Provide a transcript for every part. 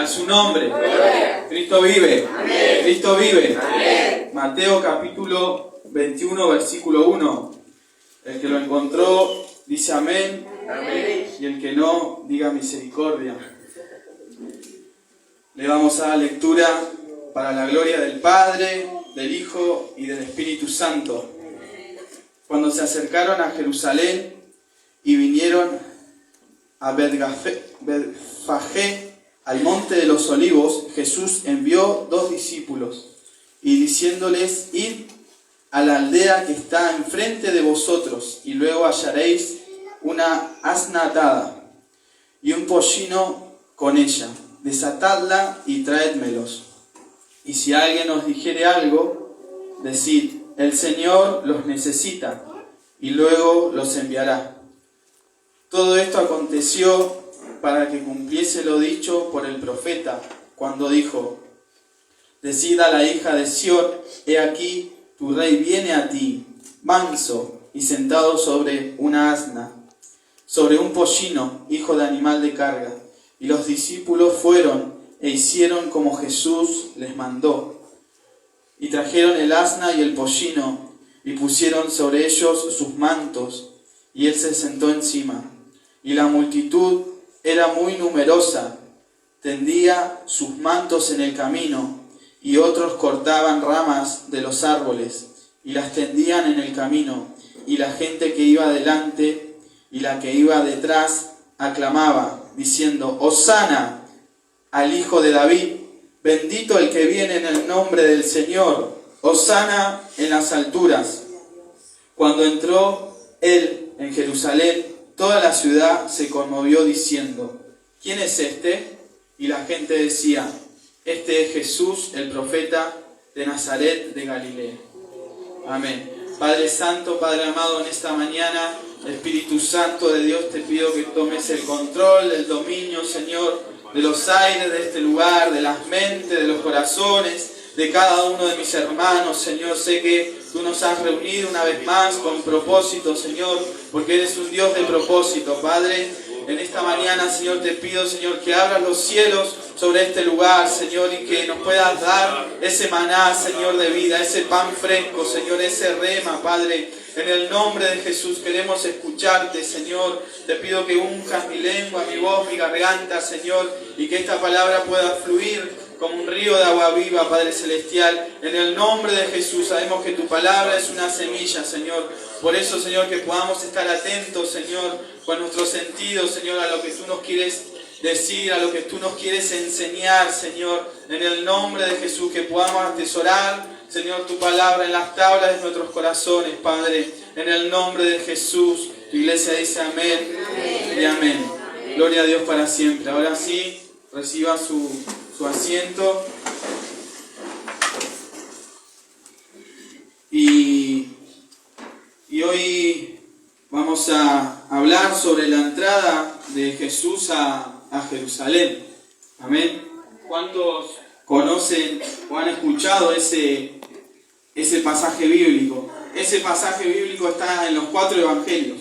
a su nombre. Gloria. Cristo vive. Amén. Cristo vive. Amén. Mateo capítulo 21, versículo 1. El que lo encontró dice amén. Amén. Y el que no, diga misericordia. Le vamos a dar lectura para la gloria del Padre, del Hijo y del Espíritu Santo. Cuando se acercaron a Jerusalén y vinieron a Betfagé, al monte de los olivos, Jesús envió 2 discípulos y diciéndoles: id a la aldea que está enfrente de vosotros y luego hallaréis una asna atada y un pollino con ella. Desatadla y traédmelos. Y si alguien os dijere algo, decid: el Señor los necesita, y luego los enviará. Todo esto aconteció para que cumpliese lo dicho por el profeta, cuando dijo: decid a la hija de Sión, he aquí, tu rey viene a ti, manso y sentado sobre una asna, sobre un pollino, hijo de animal de carga. Y los discípulos fueron e hicieron como Jesús les mandó. Y trajeron el asna y el pollino, y pusieron sobre ellos sus mantos, y él se sentó encima. Y la multitud era muy numerosa, tendía sus mantos en el camino, y otros cortaban ramas de los árboles, y las tendían en el camino. Y la gente que iba delante y la que iba detrás aclamaba, diciendo: Hosana al Hijo de David, bendito el que viene en el nombre del Señor, Hosana en las alturas. Cuando entró él en Jerusalén, toda la ciudad se conmovió diciendo: ¿quién es este? Y la gente decía: este es Jesús, el profeta de Nazaret de Galilea. Amén. Padre Santo, Padre amado, en esta mañana, Espíritu Santo de Dios, te pido que tomes el control, el dominio, Señor, de los aires de este lugar, de las mentes, de los corazones, de cada uno de mis hermanos, Señor. Sé que tú nos has reunido una vez más con propósito, Señor, porque eres un Dios de propósito, Padre. En esta mañana, Señor, te pido, Señor, que abras los cielos sobre este lugar, Señor, y que nos puedas dar ese maná, Señor, de vida, ese pan fresco, Señor, ese rema, Padre. En el nombre de Jesús queremos escucharte, Señor. Te pido que unjas mi lengua, mi voz, mi garganta, Señor, y que esta palabra pueda fluir como un río de agua viva, Padre Celestial. En el nombre de Jesús, sabemos que tu palabra es una semilla, Señor. Por eso, Señor, que podamos estar atentos, Señor, con nuestros sentidos, Señor, a lo que tú nos quieres decir, a lo que tú nos quieres enseñar, Señor. En el nombre de Jesús, que podamos atesorar, Señor, tu palabra en las tablas de nuestros corazones, Padre. En el nombre de Jesús, tu iglesia dice amén, amén y amén. Gloria a Dios para siempre. Ahora sí, reciba su asiento. Y hoy vamos a hablar sobre la entrada de Jesús a Jerusalén. Amén. ¿Cuántos conocen o han escuchado ese pasaje bíblico? Ese pasaje bíblico está en los 4 evangelios.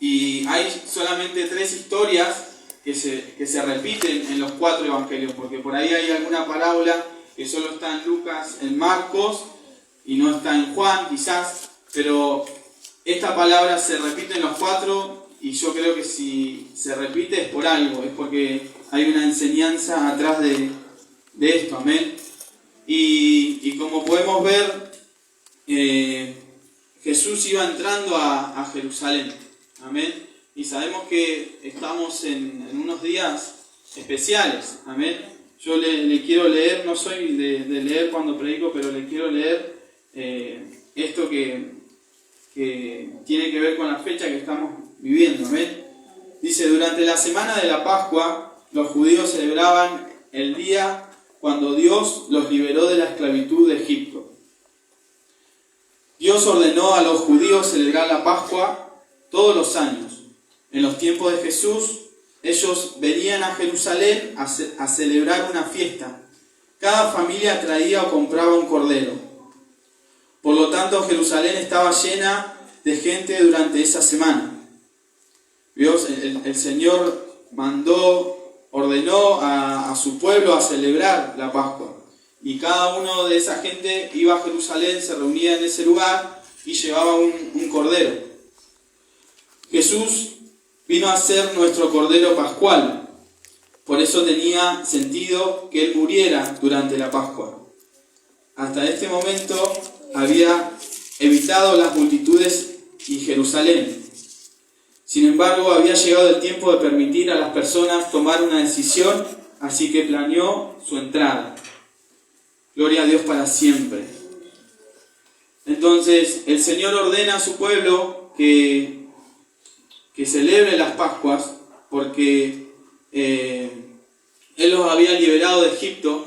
Y hay solamente 3 historias que se repiten en los 4 evangelios, porque por ahí hay alguna parábola que solo está en Lucas, en Marcos, y no está en Juan, quizás, pero esta palabra se repite en los 4, y yo creo que si se repite es por algo, es porque hay una enseñanza atrás de esto, amén. Y como podemos ver, Jesús iba entrando a Jerusalén, amén. Y sabemos que estamos en unos días especiales, amén. Yo le quiero leer, no soy de leer cuando predico, pero le quiero leer esto que tiene que ver con la fecha que estamos viviendo, amén. Dice: durante la semana de la Pascua, los judíos celebraban el día cuando Dios los liberó de la esclavitud de Egipto. Dios ordenó a los judíos celebrar la Pascua todos los años. En los tiempos de Jesús, ellos venían a Jerusalén a celebrar una fiesta. Cada familia traía o compraba un cordero. Por lo tanto, Jerusalén estaba llena de gente durante esa semana. Dios, el Señor ordenó ordenó a su pueblo a celebrar la Pascua. Y cada uno de esa gente iba a Jerusalén, se reunía en ese lugar y llevaba un cordero. Jesús vino a ser nuestro cordero pascual. Por eso tenía sentido que Él muriera durante la Pascua. Hasta este momento había evitado las multitudes y Jerusalén. Sin embargo, había llegado el tiempo de permitir a las personas tomar una decisión, así que planeó su entrada. Gloria a Dios para siempre. Entonces, el Señor ordena a su pueblo que celebre las Pascuas, porque Él los había liberado de Egipto,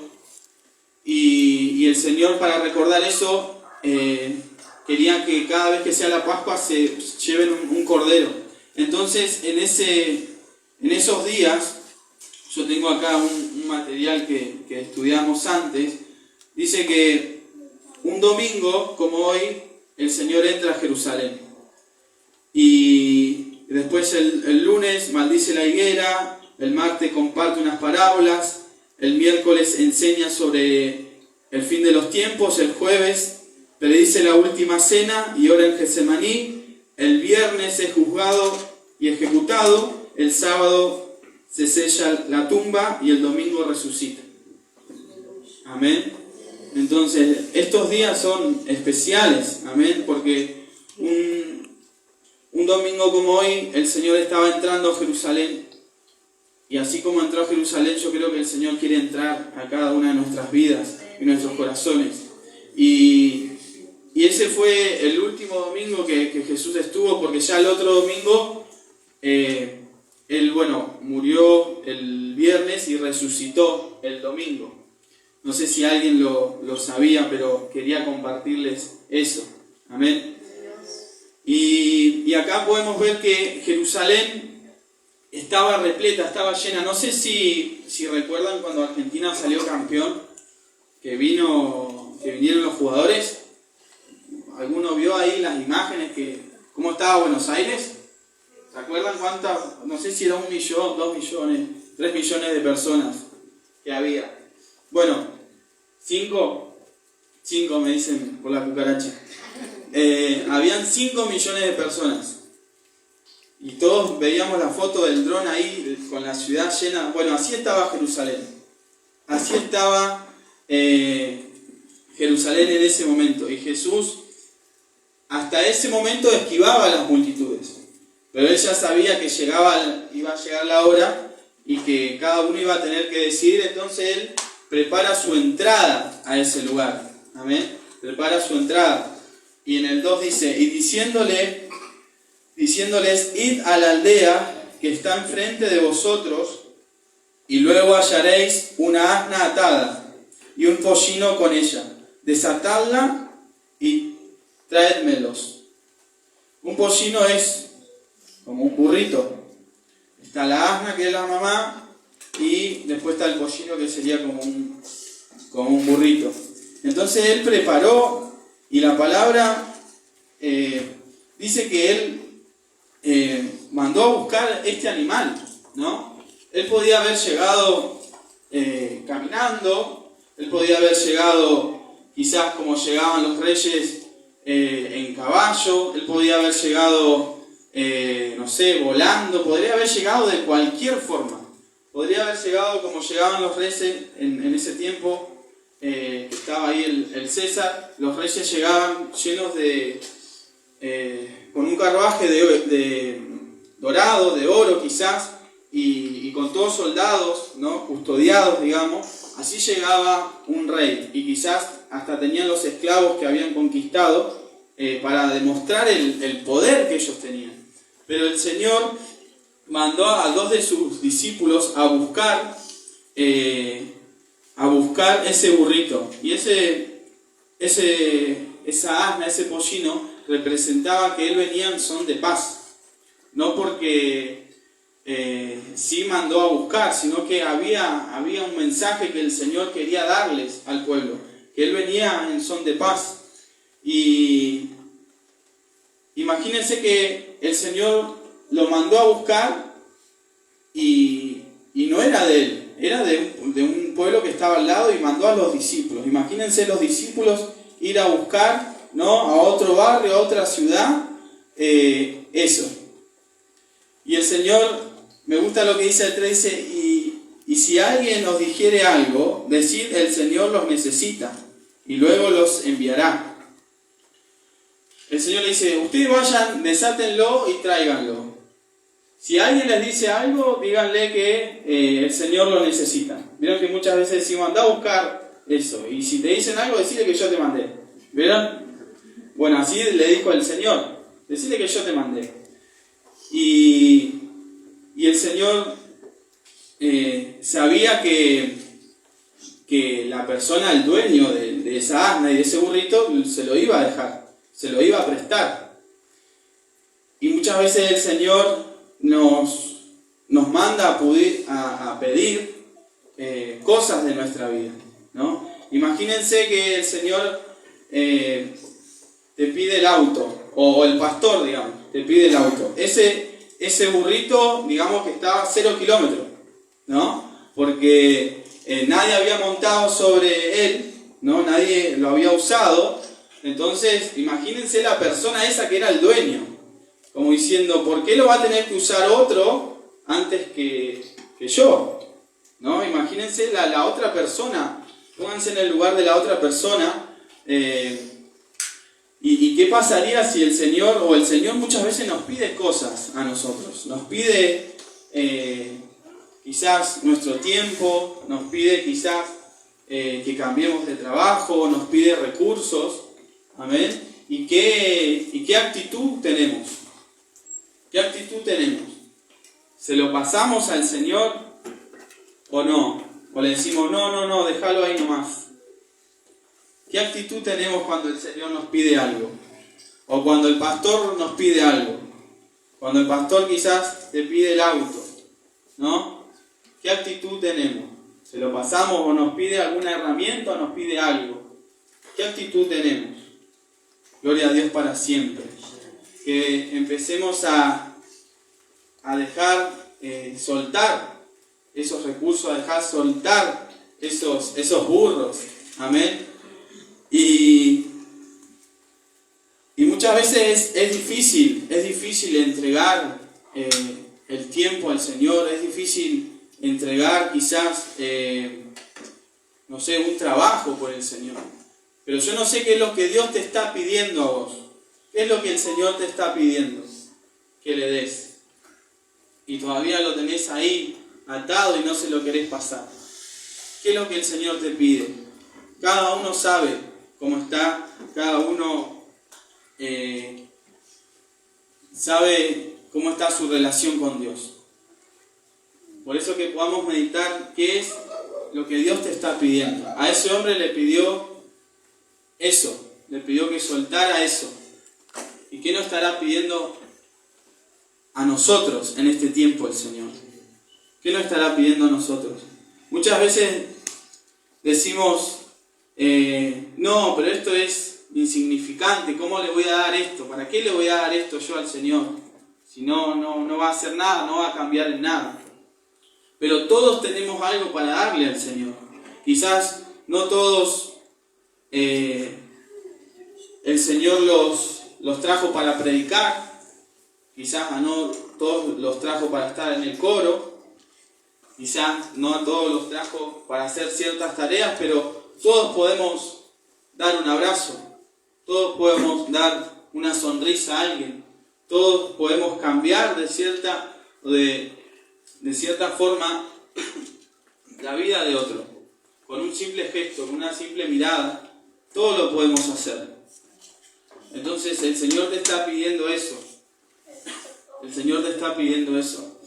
y el Señor, para recordar eso, quería que cada vez que sea la Pascua se lleven un cordero. Entonces, en esos días, yo tengo acá un material que estudiamos antes. Dice que un domingo, como hoy, el Señor entra a Jerusalén. Y después el lunes maldice la higuera, el martes comparte unas parábolas, el miércoles enseña sobre el fin de los tiempos, el jueves predice la última cena y ora en Getsemaní, el viernes es juzgado y ejecutado, el sábado se sella la tumba y el domingo resucita. Amén. Entonces, estos días son especiales, amén, porque un domingo como hoy el Señor estaba entrando a Jerusalén, y así como entró a Jerusalén, yo creo que el Señor quiere entrar a cada una de nuestras vidas y nuestros corazones. Y ese fue el último domingo que Jesús estuvo, porque ya el otro domingo, Él, murió el viernes y resucitó el domingo. No sé si alguien lo sabía, pero quería compartirles eso. Amén. Y acá podemos ver que Jerusalén estaba repleta, estaba llena. No sé si recuerdan cuando Argentina salió campeón, que vinieron los jugadores. ¿Alguno vio ahí las imágenes? ¿Cómo estaba Buenos Aires? ¿Se acuerdan cuántas? No sé si era 1 millón, 2 millones, 3 millones de personas que había. Bueno, 5 me dicen por la cucaracha. Habían 5 millones de personas. Y todos veíamos la foto del dron ahí con la ciudad llena. Bueno, así estaba Jerusalén. Así estaba Jerusalén en ese momento. Y Jesús hasta ese momento esquivaba a las multitudes. Pero Él ya sabía que iba a llegar la hora y que cada uno iba a tener que decidir. Entonces Él prepara su entrada a ese lugar. Amén. Prepara su entrada. Y en el 2 dice, y diciéndoles, id a la aldea que está enfrente de vosotros, y luego hallaréis una asna atada y un pollino con ella. Desatadla y traédmelos. Un pollino es como un burrito. Está la asna, que es la mamá, y después está el pollino, que sería como un burrito. Entonces Él preparó, y la palabra dice que Él mandó a buscar este animal, ¿no? Él podía haber llegado caminando, Él podía haber llegado quizás como llegaban los reyes en caballo, Él podía haber llegado, volando, podría haber llegado de cualquier forma. Podría haber llegado como llegaban los reyes en ese tiempo, estaba ahí el César. Los reyes llegaban llenos con un carruaje de dorado, de oro quizás, y con todos soldados, ¿no?, custodiados, digamos. Así llegaba un rey, y quizás hasta tenían los esclavos que habían conquistado para demostrar el poder que ellos tenían. Pero el Señor mandó a 2 de sus discípulos a buscar ese burrito. Y esa asna, ese pollino, representaba que Él venía en son de paz. No porque sí mandó a buscar, sino que había un mensaje que el Señor quería darles al pueblo, que Él venía en son de paz. Y imagínense que el Señor lo mandó a buscar y no era de Él. era de un pueblo que estaba al lado y mandó a los discípulos. Imagínense los discípulos ir a buscar, ¿no?, a otro barrio, a otra ciudad, eso. Y el Señor, me gusta lo que dice el 3, dice, y si alguien os dijere algo, decid, el Señor los necesita, y luego los enviará. El Señor le dice, ustedes vayan, desátenlo y tráiganlo. Si alguien les dice algo, díganle que el Señor lo necesita. Vieron que muchas veces decimos, anda a buscar eso. Y si te dicen algo, decile que yo te mandé. ¿Vieron? Bueno, así le dijo el Señor. Decile que yo te mandé. Y el Señor sabía que la persona, el dueño de esa asna y de ese burrito, se lo iba a dejar. Se lo iba a prestar. Y muchas veces el Señor nos manda a pedir cosas de nuestra vida, ¿no? Imagínense que el Señor te pide el auto, o el pastor, digamos, te pide el auto. Ese burrito, digamos que estaba a 0 kilómetros, ¿no? Porque nadie había montado sobre él, ¿no? Nadie lo había usado. Entonces, imagínense la persona esa que era el dueño, como diciendo, ¿por qué lo va a tener que usar otro antes que yo? ¿No? Imagínense la otra persona, pónganse en el lugar de la otra persona, y qué pasaría si el Señor muchas veces nos pide cosas a nosotros, nos pide quizás nuestro tiempo, nos pide quizás que cambiemos de trabajo, nos pide recursos, amén, y qué actitud tenemos. ¿Qué actitud tenemos? ¿Se lo pasamos al Señor o no? ¿O le decimos, no, déjalo ahí nomás? ¿Qué actitud tenemos cuando el Señor nos pide algo? O cuando el pastor nos pide algo. Cuando el pastor quizás te pide el auto, ¿no? ¿Qué actitud tenemos? ¿Se lo pasamos o nos pide alguna herramienta o nos pide algo? ¿Qué actitud tenemos? Gloria a Dios para siempre. Que empecemos a dejar soltar esos recursos, a dejar soltar esos burros. Amén. Y muchas veces es difícil entregar el tiempo al Señor, es difícil entregar quizás, un trabajo por el Señor. Pero yo no sé qué es lo que Dios te está pidiendo a vos. ¿Qué es lo que el Señor te está pidiendo que le des? Y todavía lo tenés ahí atado y no se lo querés pasar. ¿Qué es lo que el Señor te pide? Cada uno sabe cómo está, cada uno sabe cómo está su relación con Dios. Por eso que podamos meditar qué es lo que Dios te está pidiendo. A ese hombre le pidió eso, le pidió que soltara eso. ¿Y qué nos estará pidiendo a nosotros en este tiempo el Señor? ¿Qué nos estará pidiendo a nosotros? Muchas veces decimos, no, pero esto es insignificante, ¿cómo le voy a dar esto? ¿Para qué le voy a dar esto yo al Señor? Si no va a hacer nada, no va a cambiar en nada. Pero todos tenemos algo para darle al Señor. Quizás no todos el Señor los trajo para predicar, quizás a no todos los trajo para estar en el coro, quizás no a todos los trajo para hacer ciertas tareas, pero todos podemos dar un abrazo, todos podemos dar una sonrisa a alguien, todos podemos cambiar de cierta forma la vida de otro, con un simple gesto, con una simple mirada, todo lo podemos hacer. Entonces el Señor te está pidiendo eso. El Señor te está pidiendo eso.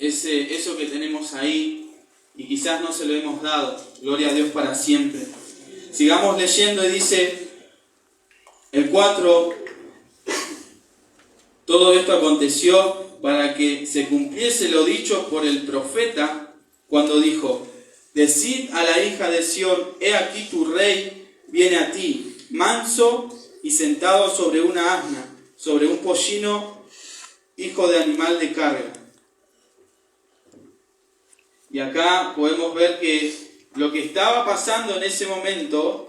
Eso que tenemos ahí y quizás no se lo hemos dado. Gloria a Dios para siempre. Sigamos leyendo y dice el 4. Todo esto aconteció para que se cumpliese lo dicho por el profeta cuando dijo: decid a la hija de Sión, he aquí tu rey viene a ti, manso y sentado sobre una asna, sobre un pollino, hijo de animal de carga. Y acá podemos ver que lo que estaba pasando en ese momento,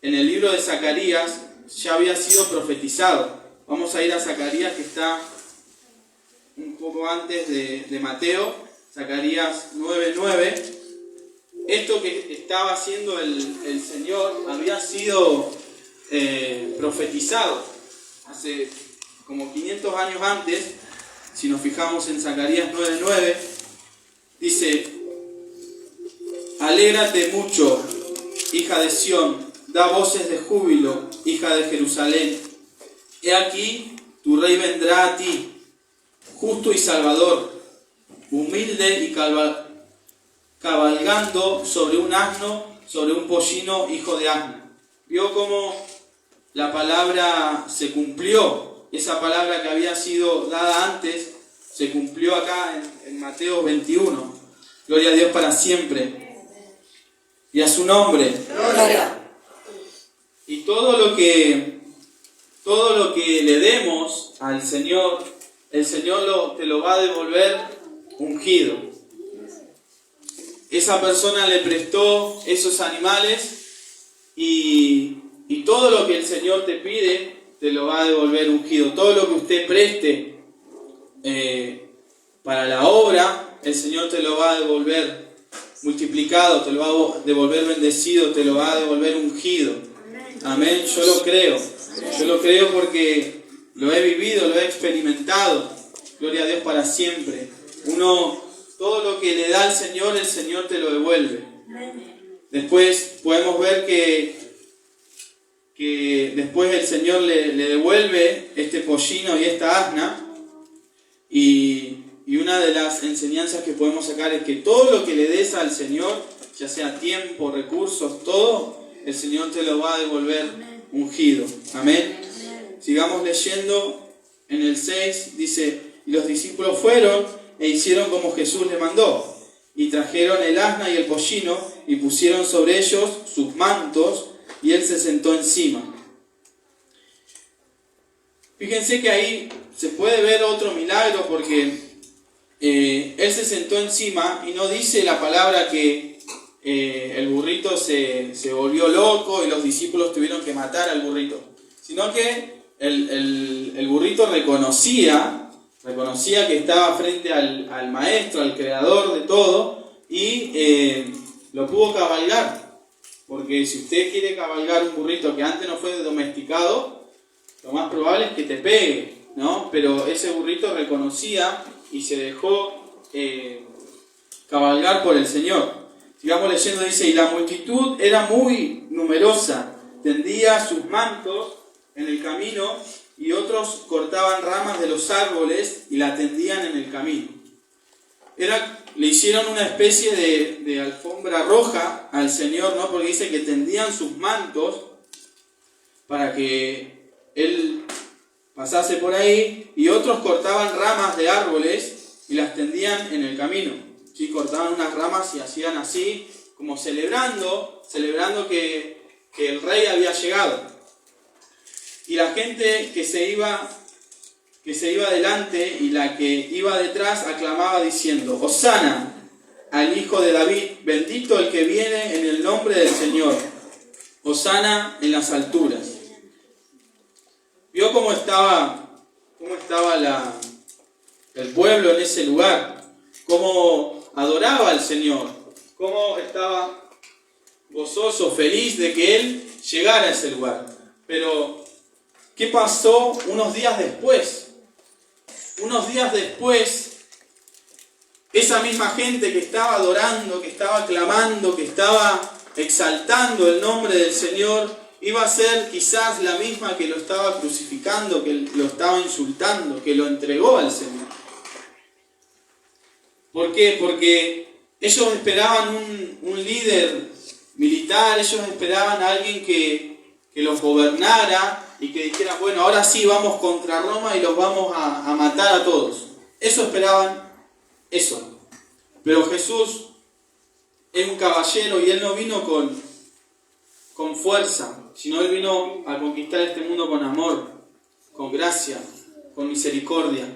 en el libro de Zacarías, ya había sido profetizado. Vamos a ir a Zacarías, que está un poco antes de Mateo, Zacarías 9:9. Esto que estaba haciendo el Señor había sido profetizado hace como 500 años antes. Si nos fijamos en Zacarías 9:9, dice: alégrate mucho, hija de Sión, da voces de júbilo, hija de Jerusalén. He aquí, tu rey vendrá a ti, justo y salvador, humilde y cabalgando sobre un asno, sobre un pollino, hijo de asna. ¿Vio cómo la palabra se cumplió? Esa palabra que había sido dada antes, se cumplió acá en Mateo 21. Gloria a Dios para siempre. Y a su nombre. Gloria. Y todo lo que le demos al Señor, el Señor te lo va a devolver ungido. Esa persona le prestó esos animales y todo lo que el Señor te pide, te lo va a devolver ungido. Todo lo que usted preste para la obra, el Señor te lo va a devolver multiplicado, te lo va a devolver bendecido, te lo va a devolver ungido. Amén. Yo lo creo. Yo lo creo porque lo he vivido, lo he experimentado. Gloria a Dios para siempre. Todo lo que le da al Señor, el Señor te lo devuelve. Después podemos ver que después el Señor le devuelve este pollino y esta asna. Y una de las enseñanzas que podemos sacar es que todo lo que le des al Señor, ya sea tiempo, recursos, todo, el Señor te lo va a devolver ungido. Amén. Sigamos leyendo en el 6, dice: y los discípulos fueron e hicieron como Jesús le mandó, y trajeron el asna y el pollino, y pusieron sobre ellos sus mantos, y él se sentó encima. Fíjense que ahí se puede ver otro milagro, porque él se sentó encima, y no dice la palabra que el burrito se volvió loco y los discípulos tuvieron que matar al burrito, sino que el burrito reconocía que estaba frente al maestro, al creador de todo, y lo pudo cabalgar. Porque si usted quiere cabalgar un burrito que antes no fue domesticado, lo más probable es que te pegue, ¿no? Pero ese burrito reconocía y se dejó cabalgar por el Señor. Sigamos leyendo, dice: y la multitud era muy numerosa, tendía sus mantos en el camino, y otros cortaban ramas de los árboles y la tendían en el camino. Le hicieron una especie de alfombra roja al Señor, ¿no? Porque dice que tendían sus mantos para que Él pasase por ahí, y otros cortaban ramas de árboles y las tendían en el camino. ¿Sí? Cortaban unas ramas y hacían así, como celebrando que el rey había llegado. Y la gente que se iba delante y la que iba detrás aclamaba diciendo: Hosana al Hijo de David, bendito el que viene en el nombre del Señor, Hosana en las alturas. ¿Vio cómo estaba el pueblo en ese lugar? Cómo adoraba al Señor, cómo estaba gozoso, feliz de que Él llegara a ese lugar. Pero ¿qué pasó unos días después? Unos días después, esa misma gente que estaba adorando, que estaba clamando, que estaba exaltando el nombre del Señor, iba a ser quizás la misma que lo estaba crucificando, que lo estaba insultando, que lo entregó al Señor. ¿Por qué? Porque ellos esperaban un líder militar, ellos esperaban a alguien que los gobernara y que dijera: bueno, ahora sí vamos contra Roma y los vamos a matar a todos. Eso esperaban, eso. Pero Jesús es un caballero y Él no vino con fuerza, sino Él vino a conquistar este mundo con amor, con gracia, con misericordia.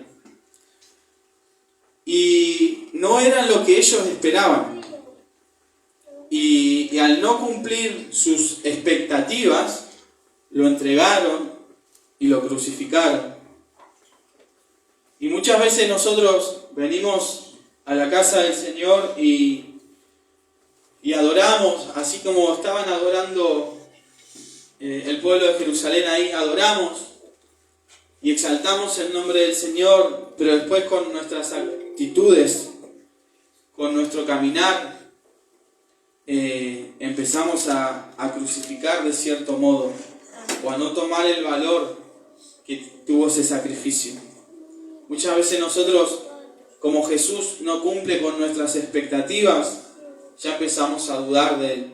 y no eran lo que ellos esperaban. Y al no cumplir sus expectativas, lo entregaron y lo crucificaron. Y muchas veces nosotros venimos a la casa del Señor y adoramos, así como estaban adorando el pueblo de Jerusalén ahí, adoramos y exaltamos el nombre del Señor, pero después con nuestras actitudes, con nuestro caminar, empezamos a crucificar de cierto modo, o a no tomar el valor que tuvo ese sacrificio. Muchas veces nosotros, como Jesús no cumple con nuestras expectativas, ya empezamos a dudar de Él,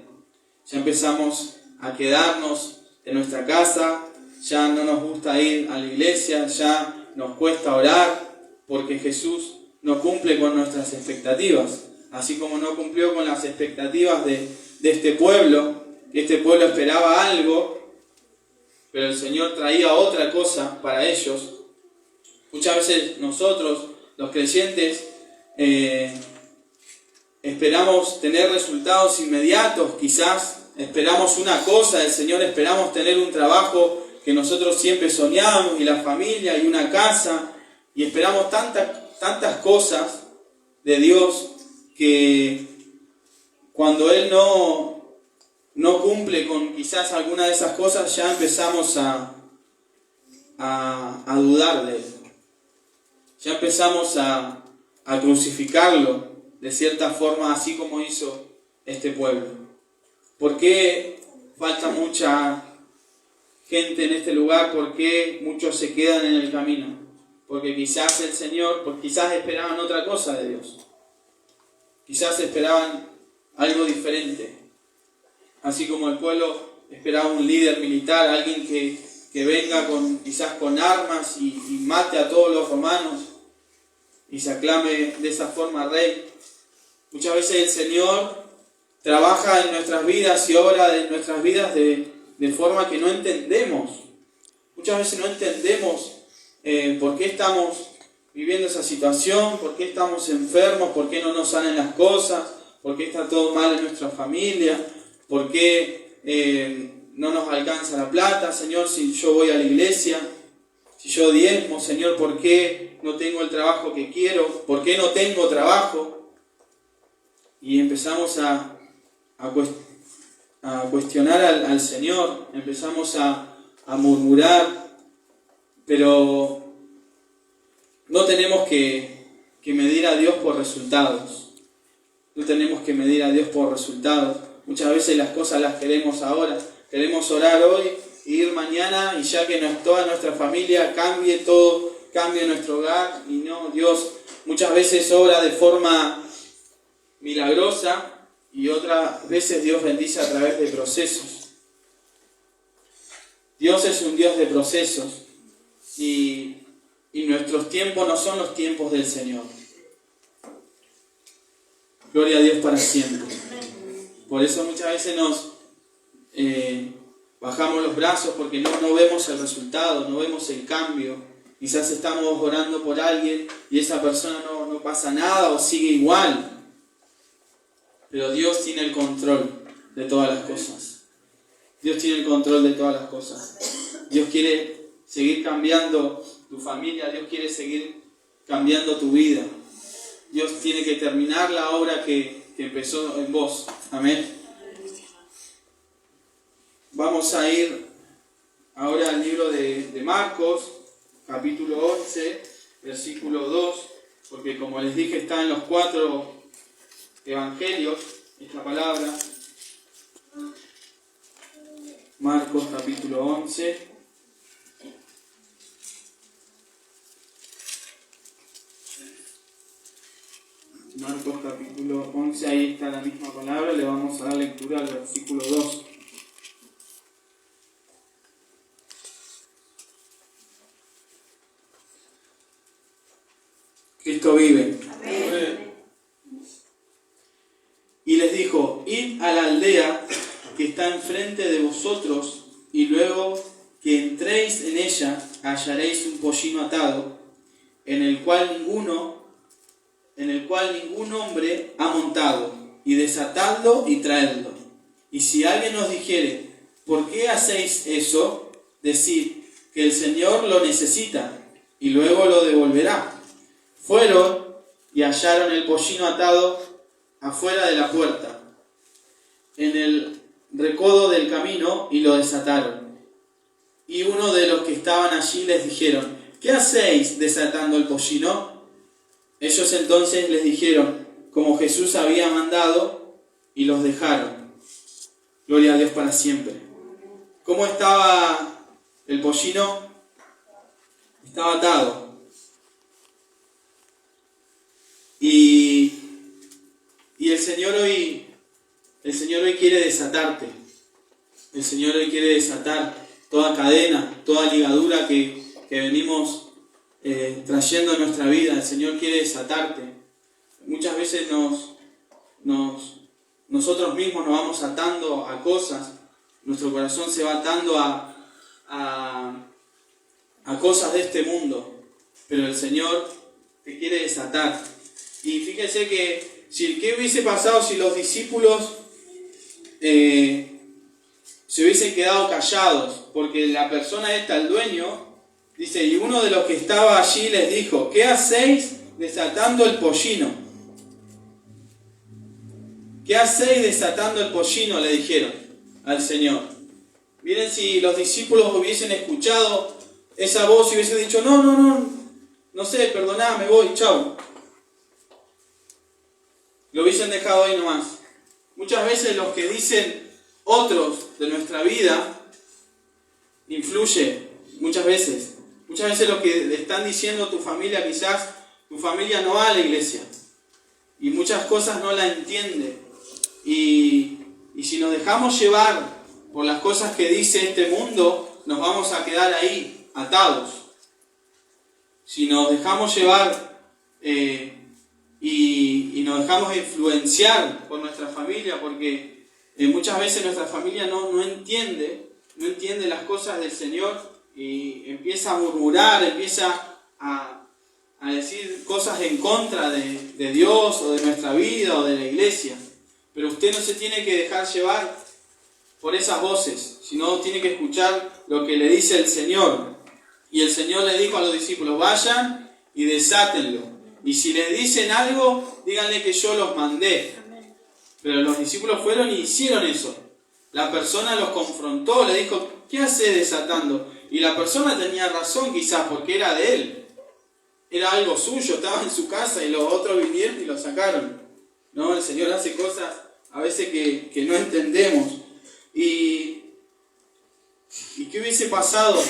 ya empezamos a quedarnos en nuestra casa, ya no nos gusta ir a la iglesia, ya nos cuesta orar, porque Jesús no cumple con nuestras expectativas, así como no cumplió con las expectativas de este pueblo, que este pueblo esperaba algo, pero el Señor traía otra cosa para ellos. Muchas veces nosotros, los creyentes, esperamos tener resultados inmediatos, quizás esperamos una cosa del Señor, esperamos tener un trabajo que nosotros siempre soñábamos, y la familia, y una casa, y esperamos tantas cosas de Dios, que cuando Él no cumple con quizás alguna de esas cosas, ya empezamos a dudar de Él. Ya empezamos a crucificarlo de cierta forma, así como hizo este pueblo. ¿Por qué falta mucha gente en este lugar? ¿Por qué muchos se quedan en el camino? Porque quizás el Señor, porque quizás esperaban otra cosa de Dios. Quizás esperaban algo diferente. Así como el pueblo esperaba un líder militar, alguien que venga quizás con armas y mate a todos los romanos y se aclame de esa forma rey. Muchas veces el Señor trabaja en nuestras vidas y obra en nuestras vidas de forma que no entendemos. Muchas veces no entendemos por qué estamos viviendo esa situación, por qué estamos enfermos, por qué no nos salen las cosas, por qué está todo mal en nuestra familia, por qué no nos alcanza la plata, Señor, si yo voy a la iglesia, si yo diezmo, Señor, ¿por qué no tengo el trabajo que quiero? ¿Por qué no tengo trabajo? Y empezamos a cuestionar al Señor, empezamos a murmurar, pero no tenemos que medir a Dios por resultados. No tenemos que medir a Dios por resultados. Muchas veces las cosas las queremos ahora. Queremos orar hoy e ir mañana, y ya que toda nuestra familia cambie todo, cambie nuestro hogar. Y no, Dios muchas veces obra de forma milagrosa, y otras veces Dios bendice a través de procesos. Dios es un Dios de procesos, y nuestros tiempos no son los tiempos del Señor. Gloria a Dios para siempre. Por eso muchas veces nos bajamos los brazos, porque no vemos el resultado, no vemos el cambio. Quizás estamos orando por alguien y esa persona no pasa nada o sigue igual. Pero Dios tiene el control de todas las cosas. Dios tiene el control de todas las cosas. Dios quiere seguir cambiando tu familia, Dios quiere seguir cambiando tu vida. Dios tiene que terminar la obra que empezó en vos. Amén. Vamos a ir ahora al libro de Marcos, capítulo 11, versículo 2, porque como les dije está en los 4 evangelios esta palabra. Marcos capítulo 11. Marcos capítulo 11, ahí está la misma palabra, le vamos a dar lectura al versículo 2. Cristo vive. Amén. Y les dijo: id a la aldea que está enfrente de vosotros, y luego que entréis en ella hallaréis un pollino atado, en el cual ninguno en el cual ningún hombre ha montado, y desatadlo y traedlo. Y si alguien os dijere, ¿por qué hacéis eso? Decid que el Señor lo necesita, y luego lo devolverá. Fueron y hallaron el pollino atado afuera de la puerta, en el recodo del camino, y lo desataron. Y uno de los que estaban allí les dijeron, ¿qué hacéis desatando el pollino? Ellos entonces les dijeron, como Jesús había mandado, y los dejaron. Gloria a Dios para siempre. ¿Cómo estaba el pollino? Estaba atado. Y el Señor hoy quiere desatarte. El Señor hoy quiere desatar toda cadena, toda ligadura que venimos trayendo en nuestra vida. El Señor quiere desatarte. Muchas veces nosotros mismos nos vamos atando a cosas. Nuestro corazón se va atando a cosas de este mundo. Pero el Señor te quiere desatar. Y fíjense que ¿qué hubiese pasado si los discípulos se hubiesen quedado callados? Porque la persona esta, el dueño, dice, y uno de los que estaba allí les dijo, ¿qué hacéis desatando el pollino? ¿Qué hacéis desatando el pollino? Le dijeron al Señor. Miren, si los discípulos hubiesen escuchado esa voz y hubiesen dicho, no sé, perdoná, me voy, chau. Lo hubiesen dejado ahí nomás. Muchas veces los que dicen otros de nuestra vida influye, muchas veces lo que le están diciendo tu familia, quizás tu familia no va a la iglesia y muchas cosas no la entiende, y si nos dejamos llevar por las cosas que dice este mundo, nos vamos a quedar ahí atados. Si nos dejamos llevar y nos dejamos influenciar por nuestra familia, porque muchas veces nuestra familia no entiende las cosas del Señor y empieza a murmurar, empieza a decir cosas en contra de Dios o de nuestra vida o de la iglesia. Pero usted no se tiene que dejar llevar por esas voces, sino tiene que escuchar lo que le dice el Señor. Y el Señor le dijo a los discípulos, vayan y desátenlo. Y si les dicen algo, díganle que yo los mandé. Pero los discípulos fueron y hicieron eso. La persona los confrontó, le dijo, ¿qué hace desatando? Y la persona tenía razón quizás, porque era de él. Era algo suyo, estaba en su casa y los otros vinieron y lo sacaron. ¿No? El Señor hace cosas a veces que no entendemos. ¿Y qué hubiese pasado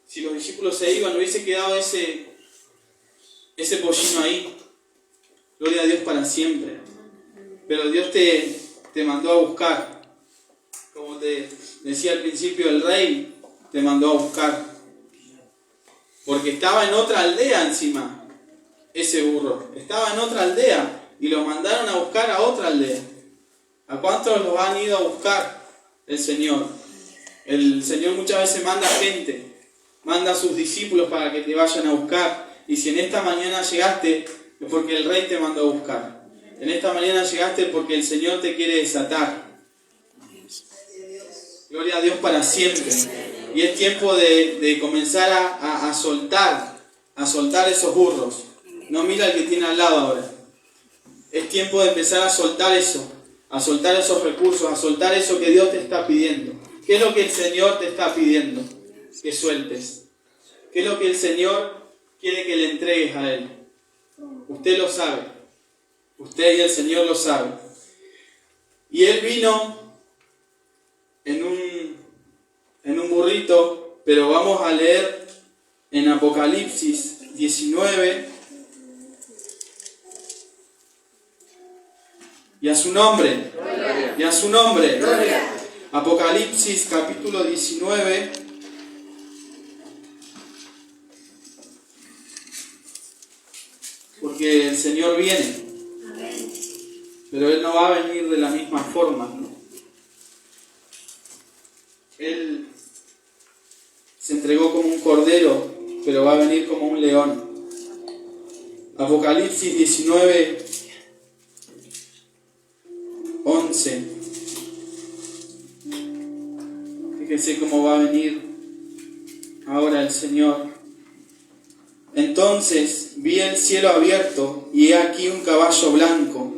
si los discípulos se iban? Hubiese quedado ese pollino ahí. Gloria a Dios para siempre. Pero Dios te mandó a buscar. Como te decía al principio, el rey te mandó a buscar. Porque estaba en otra aldea encima, ese burro. Estaba en otra aldea y lo mandaron a buscar a otra aldea. ¿A cuántos los han ido a buscar el Señor? El Señor muchas veces manda gente, manda a sus discípulos para que te vayan a buscar. Y si en esta mañana llegaste, es porque el Rey te mandó a buscar. En esta mañana llegaste porque el Señor te quiere desatar. Gloria a Dios para siempre. Y es tiempo de comenzar a soltar esos burros. No mira al que tiene al lado ahora. Es tiempo de empezar a soltar eso, a soltar esos recursos, a soltar eso que Dios te está pidiendo. ¿Qué es lo que el Señor te está pidiendo? Que sueltes. ¿Qué es lo que el Señor quiere que le entregues a Él? Usted lo sabe. Usted y el Señor lo saben. Y Él vino en un burrito, pero vamos a leer en Apocalipsis 19. Y a su nombre. Gloria. Y a su nombre. Gloria. Apocalipsis capítulo 19. Porque el Señor viene. Amén. Pero Él no va a venir de la misma forma. Él se entregó como un cordero, pero va a venir como un león. Apocalipsis 19, 11. Fíjense cómo va a venir ahora el Señor. Entonces vi el cielo abierto, y he aquí un caballo blanco,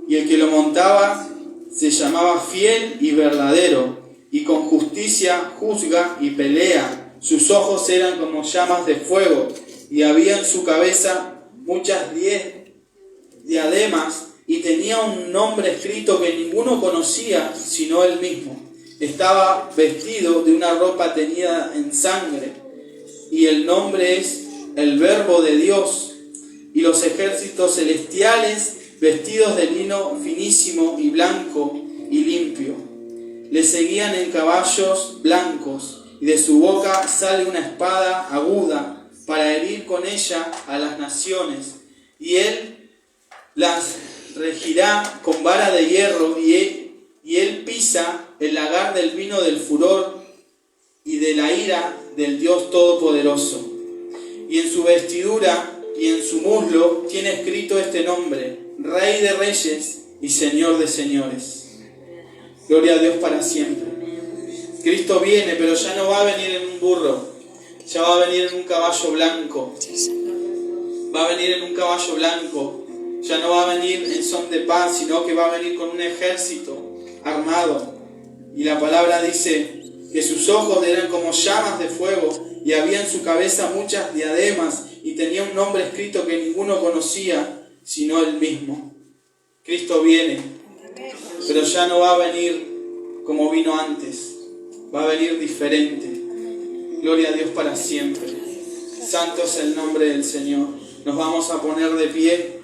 y el que lo montaba se llamaba Fiel y Verdadero, y con justicia juzga y pelea. Sus ojos eran como llamas de fuego, y había en su cabeza muchas diademas, y tenía un nombre escrito que ninguno conocía sino él mismo. Estaba vestido de una ropa teñida en sangre, y el nombre es el Verbo de Dios. Y los ejércitos celestiales, vestidos de lino finísimo y blanco y limpio, le seguían en caballos blancos, y de su boca sale una espada aguda para herir con ella a las naciones, y él las regirá con vara de hierro, y él pisa el lagar del vino del furor y de la ira del Dios Todopoderoso. Y en su vestidura y en su muslo tiene escrito este nombre: Rey de Reyes y Señor de Señores. Gloria a Dios para siempre. Cristo viene, pero ya no va a venir en un burro, ya va a venir en un caballo blanco. Va a venir en un caballo blanco. Ya no va a venir en son de paz, sino que va a venir con un ejército armado. Y la palabra dice que sus ojos eran como llamas de fuego, y había en su cabeza muchas diademas, y tenía un nombre escrito que ninguno conocía sino él mismo. Cristo viene, pero ya no va a venir como vino antes, va a venir diferente. Gloria a Dios para siempre. Santo es el nombre del Señor. Nos vamos a poner de pie.